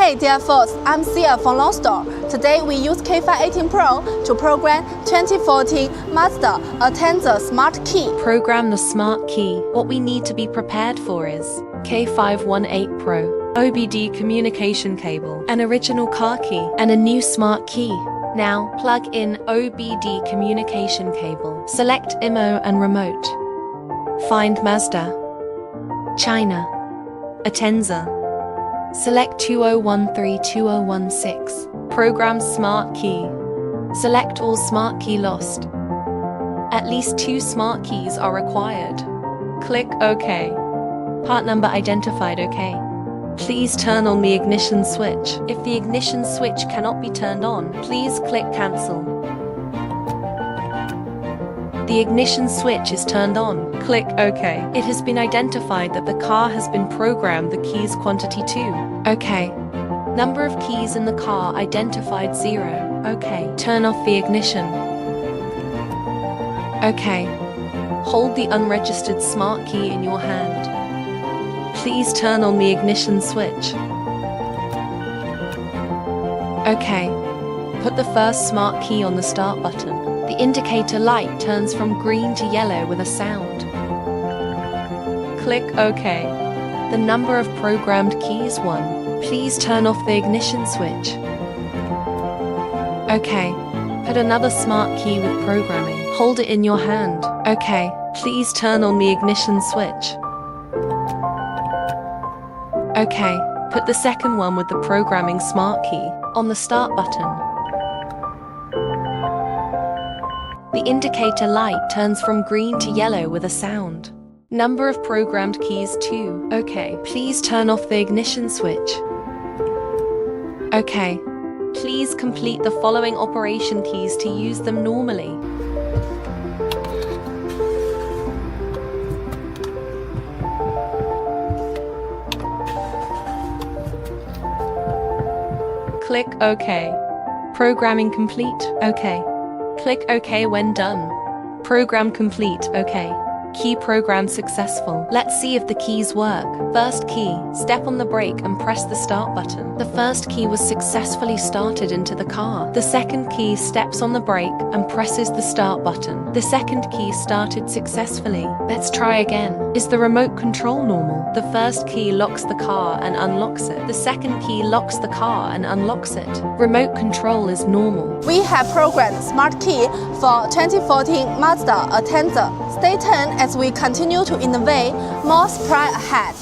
Hey dear folks, I'm Sia from Lonsdor. Today we use K518 Pro to program 2014 Mazda ATENZA Smart Key. Program the smart key. What we need to be prepared for is K518 Pro, OBD communication cable, an original car key, and a new smart key. Now, plug in OBD communication cable. Select IMO and remote. Find Mazda, China, ATENZA. Select 2013-2016. Program smart key. Select all smart key lost. At least 2 smart keys are required. Click OK. Part number identified OK. Please turn on the ignition switch. If the ignition switch cannot be turned on, please click cancel. The ignition switch is turned on. Click OK. It has been identified that the car has been programmed the keys quantity 2. OK. Number of keys in the car identified 0. OK. Turn off the ignition. OK. Hold the unregistered smart key in your hand. Please turn on the ignition switch. OK. Put the first smart key on the start button. The indicator light turns from green to yellow with a sound. Click OK. The number of programmed keys 1. Please turn off the ignition switch. OK. Put another smart key with programming. Hold it in your hand. OK. Please turn on the ignition switch. OK. Put the second one with the programming smart key on the start button. The indicator light turns from green to yellow with a sound. Number of programmed keys 2. OK. Please turn off the ignition switch. OK. Please complete the following operation keys to use them normally. Click OK. Programming complete. OK. Click OK when done. Program complete. OK. Key program successful. Let's see if the keys work. First key, step on the brake and press the start button. The first key was successfully started into the car. The second key steps on the brake and presses the start button. The second key started successfully. Let's try again. Is the remote control normal? The first key locks the car and unlocks it. The second key locks the car and unlocks it. Remote control is normal. We have programmed Smart Key for 2014 Mazda ATENZA. Stay tuned as we continue to innovate more supply ahead.